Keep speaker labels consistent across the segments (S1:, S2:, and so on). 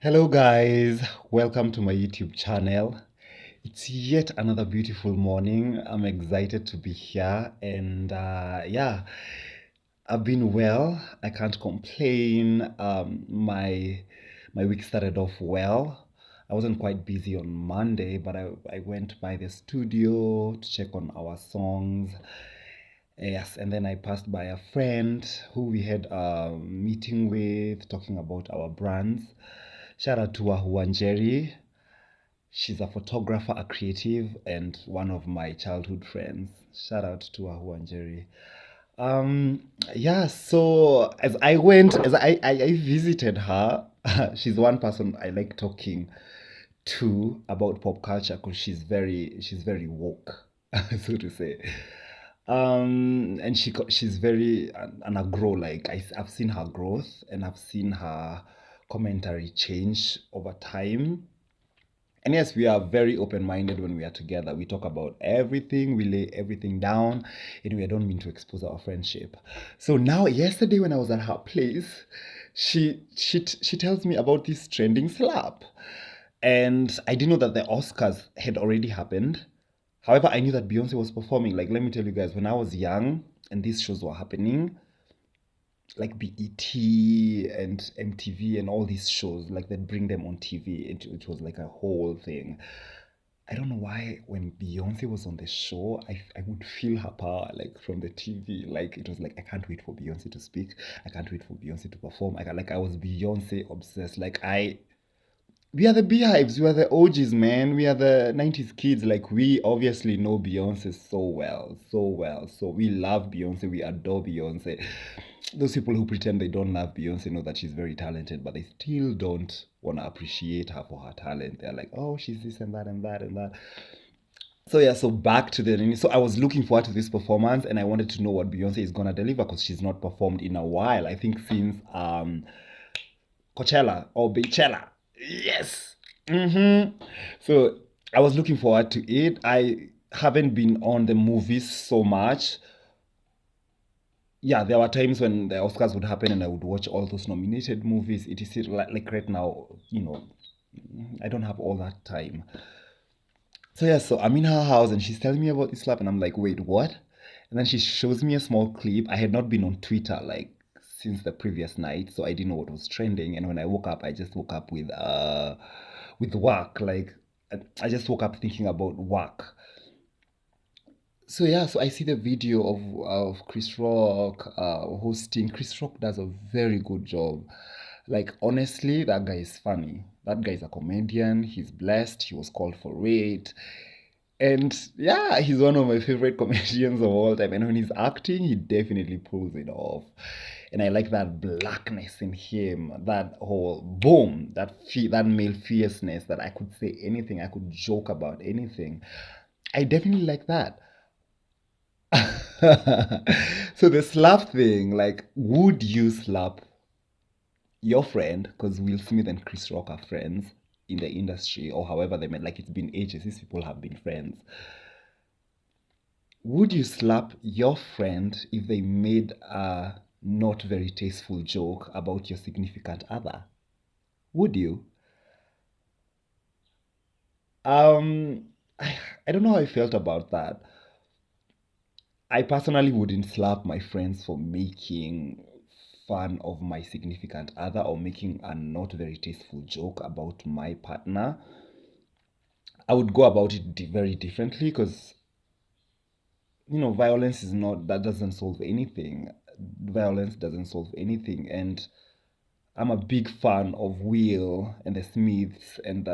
S1: Hello, guys. Welcome to my YouTube channel. It's yet another beautiful morning. I'm excited to be here, and yeah, I've been well. I can't complain. My week started off well. I wasn't quite busy on Monday, but I went by the studio to check on our songs. Yes, and then I passed by a friend who we had a meeting with, talking about our brands. Shout out to Wahuanjeri. She's a photographer, a creative, and one of my childhood friends. Shout out to Wahuanjeri. Yeah, so as I visited her, she's one person I like talking to about pop culture because she's very woke, so to say. And she's very an agro, like I've seen her growth and I've seen her commentary change over time. And yes, we are very open-minded when we are together. We talk about everything, we lay everything down, and we don't mean to expose our friendship. So now, yesterday when I was at her place, she tells me about this trending slap. And I didn't know that the Oscars had already happened. However, I knew that Beyonce was performing. Like, let me tell you guys, when I was young and these shows were happening, like BET and MTV and all these shows, like they'd bring them on TV. It was like a whole thing. I don't know why when Beyonce was on the show, I would feel her power like from the TV. Like it was like I can't wait for Beyonce to speak. I can't wait for Beyonce to perform. I was Beyonce obsessed. We are the beehives. We are the OGs, man. We are the 90s kids. Like, we obviously know Beyonce so well, so well. So, we love Beyonce. We adore Beyonce. Those people who pretend they don't love Beyonce know that she's very talented, but they still don't want to appreciate her for her talent. They're like, oh, she's this and that and that and that. So, yeah, so back to the. So, I was looking forward to this performance and I wanted to know what Beyonce is going to deliver because she's not performed in a while. I think since Coachella or Beachella. Yes. So I was looking forward to it. I haven't been on the movies so much. Yeah, there were times when the Oscars would happen and I would watch all those nominated movies. It is like right now, I don't have all that time. So yeah, so I'm in her house and she's telling me about this slap and I'm like, wait, what? And then she shows me a small clip. I had not been on Twitter like since the previous night, so I didn't know what was trending. And when I woke up, I just woke up with work. Like I just woke up thinking about work. So yeah, so I see the video of Chris Rock hosting. Chris Rock does a very good job. Like honestly, that guy is funny. That guy is a comedian. He's blessed. He was called for it. And yeah, he's one of my favorite comedians of all time. And when he's acting, he definitely pulls it off. And I like that blackness in him, that whole boom, that male fierceness that I could say anything, I could joke about anything. I definitely like that. So the slap thing, like, would you slap your friend? Because Will Smith and Chris Rock are friends in the industry, or however they met. Like it's been ages. These people have been friends. Would you slap your friend if they made a not very tasteful joke about your significant other? Would you? Um, I don't know how I felt about that. I personally wouldn't slap my friends for making fun of my significant other or making a not very tasteful joke about my partner. I would go about it very differently because violence is not that doesn't solve anything. Violence doesn't solve anything, and I'm a big fan of Will and the Smiths and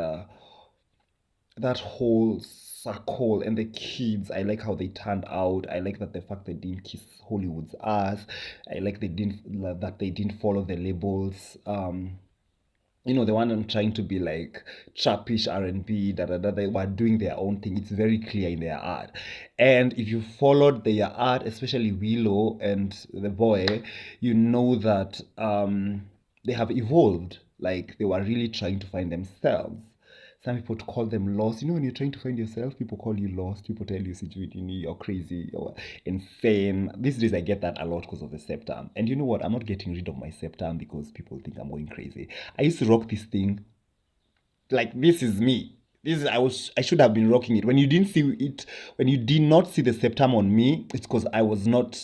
S1: that whole circle and the kids. I like how they turned out. I like that the fact they didn't kiss Hollywood's ass. I like they didn't follow the labels. The one I'm trying to be like trappish R&B, da da da. They were doing their own thing. It's very clear in their art, and if you followed their art, especially Willow and the boy, you know that they have evolved. Like they were really trying to find themselves. Some people call them lost. When you're trying to find yourself, people call you lost. People tell you, Sijuini, you're crazy, you're insane. These days, I get that a lot because of the septum. And you know what? I'm not getting rid of my septum because people think I'm going crazy. I used to rock this thing Like this is me. I should have been rocking it. When you didn't see it, when you did not see the septum on me, it's because I was not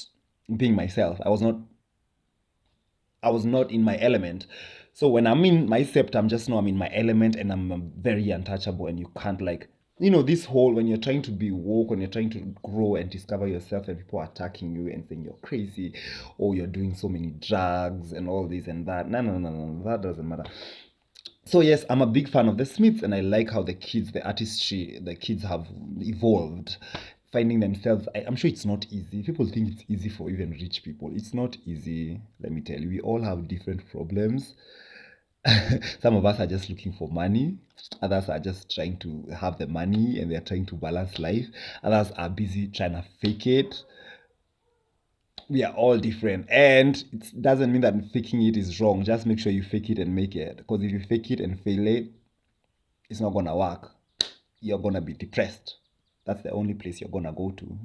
S1: being myself. I was not in my element. So when I'm in my septum, just know I'm in my element and I'm very untouchable. And you can't like, this whole when you're trying to be woke, when you're trying to grow and discover yourself, and people are attacking you and saying you're crazy, or you're doing so many drugs and all this and that. No, no, no, no, that doesn't matter. So yes, I'm a big fan of the Smiths, and I like how the artistry, the kids have evolved, finding themselves. I'm sure it's not easy. People think it's easy for even rich people. It's not easy. Let me tell you, we all have different problems. Some of us are just looking for money. Others are just trying to have the money and they're trying to balance life. Others are busy trying to fake it. We are all different, and it doesn't mean that faking it is wrong. Just make sure you fake it and make it, because if you fake it and fail it, it's not gonna work. You're gonna be depressed. That's the only place you're gonna go to.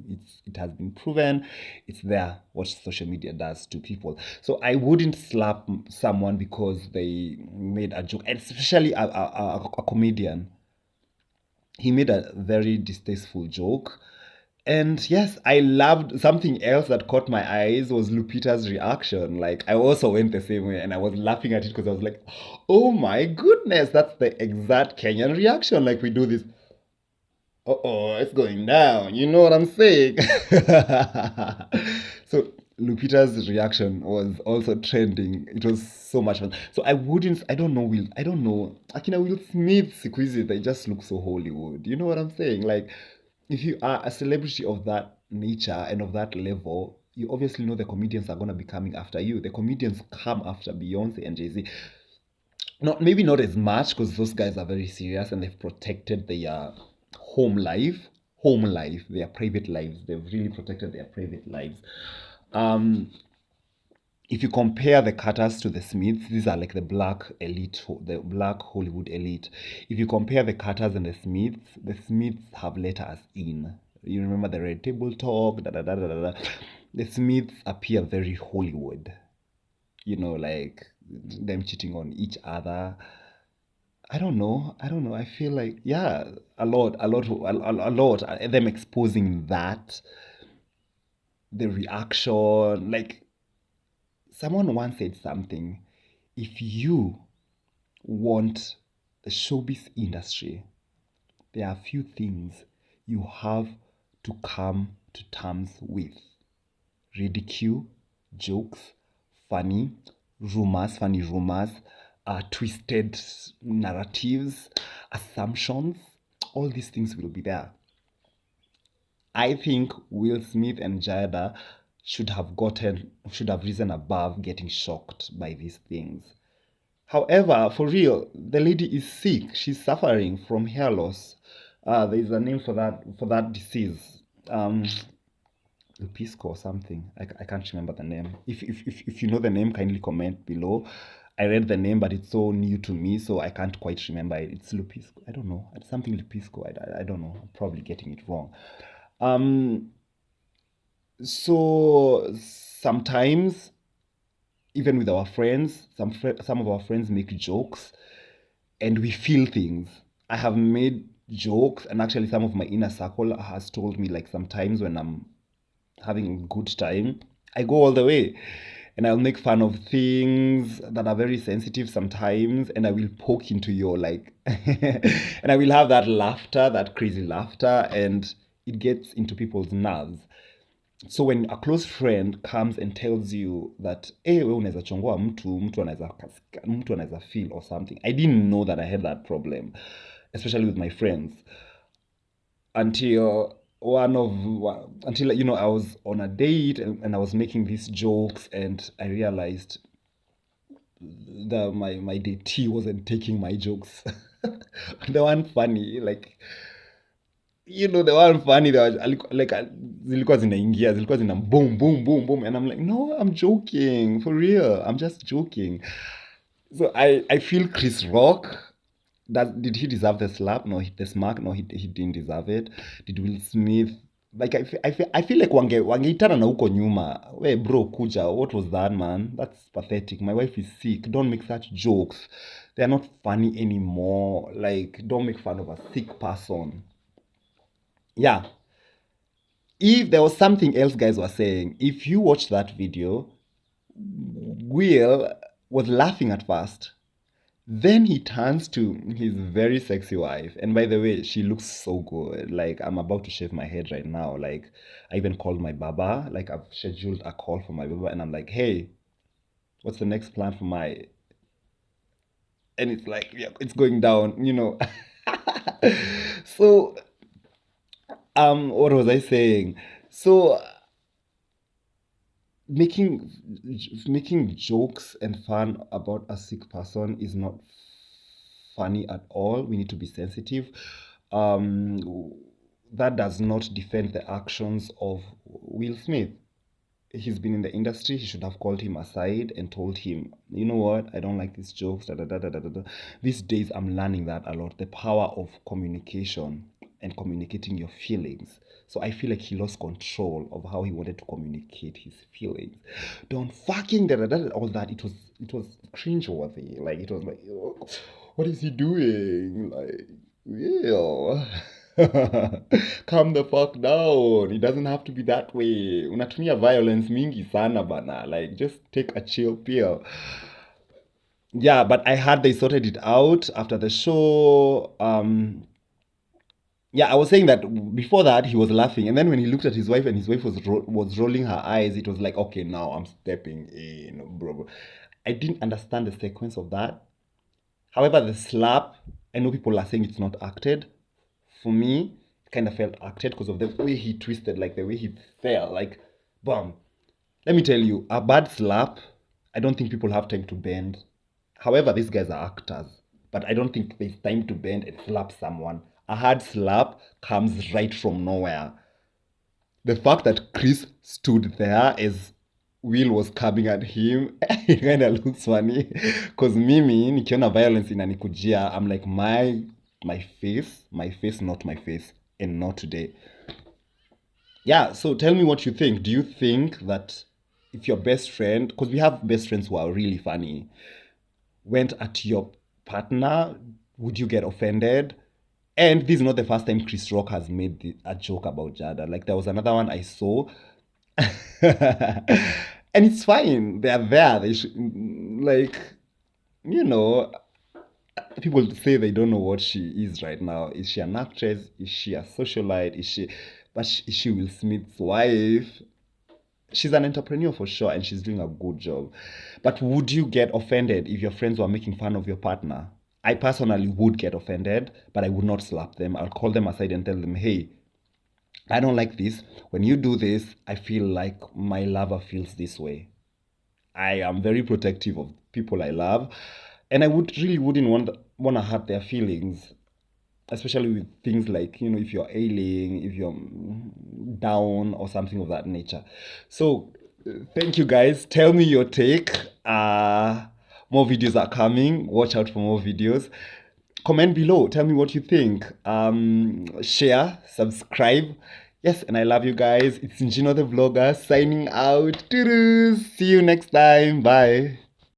S1: It has been proven. It's there what social media does to people. So I wouldn't slap someone because they made a joke, and especially a comedian. He made a very distasteful joke. And yes, I loved something else that caught my eyes was Lupita's reaction. Like, I also went the same way and I was laughing at it because I was like, oh my goodness, that's the exact Kenyan reaction. Like, we do this, oh, it's going down. You know what I'm saying? So, Lupita's reaction was also trending. It was so much fun. So, I don't know. Akina Will Smith, Squeezy, they just look so Hollywood. You know what I'm saying? Like, if you are a celebrity of that nature and of that level, you obviously know the comedians are going to be coming after you. The comedians come after Beyonce and Jay-Z. Not maybe not as much because those guys are very serious and they've protected their home life, their private lives. They've really protected their private lives. Um, if you compare the Carters to the Smiths, these are like the black elite, the black Hollywood elite. If you compare the Carters and the Smiths have let us in. You remember the Red Table Talk, da da da da da. Da. The Smiths appear very Hollywood. Like them cheating on each other. I don't know. I don't know. I feel like, yeah, a lot. Them exposing that, the reaction, like someone once said something. If you want the showbiz industry, there are a few things you have to come to terms with: ridicule, jokes, funny rumors, twisted narratives, assumptions. All these things will be there. I think Will Smith and Jada should have risen above getting shocked by these things. However, for real, the lady is sick. She's suffering from hair loss. There is a name for that disease. Lupisco or something. I can't remember the name. If you know the name, kindly comment below. I read the name, but it's so new to me, so I can't quite remember it. It's Lupisco. I don't know. It's something Lupisco. I don't know. I'm probably getting it wrong. Um, so sometimes, even with our friends, some of our friends make jokes, and we feel things. I have made jokes, and actually, some of my inner circle has told me like sometimes when I'm having a good time, I go all the way. And I'll make fun of things that are very sensitive sometimes, and I will poke into your like, and I will have that laughter, that crazy laughter, and it gets into people's nerves. So when a close friend comes and tells you that, hey, we unaweza chongoa mtu anaweza feel or something, I didn't know that I had that problem, especially with my friends, until I was on a date, and I was making these jokes, and I realized that my datee wasn't taking my jokes. They weren't funny, like, they weren't funny. They were like, zilikuwa zina boom boom boom boom, and I'm like, no, I'm joking, for real, I'm just joking. So I feel Chris Rock. Did he deserve the slap? No, the smack. No, he didn't deserve it. Did Will Smith Like I feel like wangeitana na huko nyuma. We bro, kuja, what was that, man? That's pathetic. My wife is sick. Don't make such jokes. They are not funny anymore. Like, don't make fun of a sick person. Yeah. If there was something else guys were saying, if you watch that video, Will was laughing at first. Then he turns to his very sexy wife. And by the way, she looks so good. Like, I'm about to shave my head right now. Like, I even called my baba. Like, I've scheduled a call for my baba. And I'm like, hey, what's the next plan for my. And it's like, yeah, it's going down, you know. So, what was I saying? So, making making jokes and fun about a sick person is not funny at all. We need to be sensitive. Um, that does not defend the actions of Will Smith. He's been in the industry. He should have called him aside and told him, you know what, I don't like these jokes. Da, da, da, da, da, da, da. These days, I'm learning that a lot. The power of communication and communicating your feelings. So I feel like he lost control of how he wanted to communicate his feelings. Don't fucking da, da, da, da, all that. It was cringeworthy. Like it was like, "Oh, what is he doing? Like, yeah." Calm the fuck down. It doesn't have to be that way. Unatumia violence mingi sana bana. Like just take a chill pill. Yeah, but I heard they sorted it out after the show. Yeah, I was saying that before that he was laughing, and then when he looked at his wife and his wife was rolling her eyes, it was like, okay, now I'm stepping in, bro. I didn't understand the sequence of that. However, the slap, I know people are saying it's not acted. For me, it kind of felt acted because of the way he twisted, like the way he fell, like, bam. Let me tell you, a bad slap, I don't think people have time to bend. However, these guys are actors, but I don't think there's time to bend and slap someone. A hard slap comes right from nowhere. The fact that Chris stood there as Will was coming at him, it kind of looks funny. Because mimi, nikiona violence inanikujia, I'm like, my face, not my face, and not today. Yeah, so tell me what you think. Do you think that if your best friend, because we have best friends who are really funny, went at your partner, would you get offended? And this is not the first time Chris Rock has made a joke about Jada. Like there was another one I saw, and it's fine. They are there. They should like you know. People say they don't know what she is right now. Is she an actress? Is she a socialite? Is she Will Smith's wife? She's an entrepreneur for sure, and she's doing a good job. But would you get offended if your friends were making fun of your partner? I personally would get offended, but I would not slap them. I'll call them aside and tell them, hey, I don't like this. When you do this, I feel like my lover feels this way. I am very protective of people I love, and I would really wouldn't want to hurt their feelings, especially with things like if you're ailing, if you're down or something of that nature. So thank you guys. Tell me your take. More videos are coming. Watch out for more videos. Comment below. Tell me what you think. Share, subscribe. Yes, and I love you guys. It's Njino the vlogger signing out. Doo-doo. See you next time. Bye.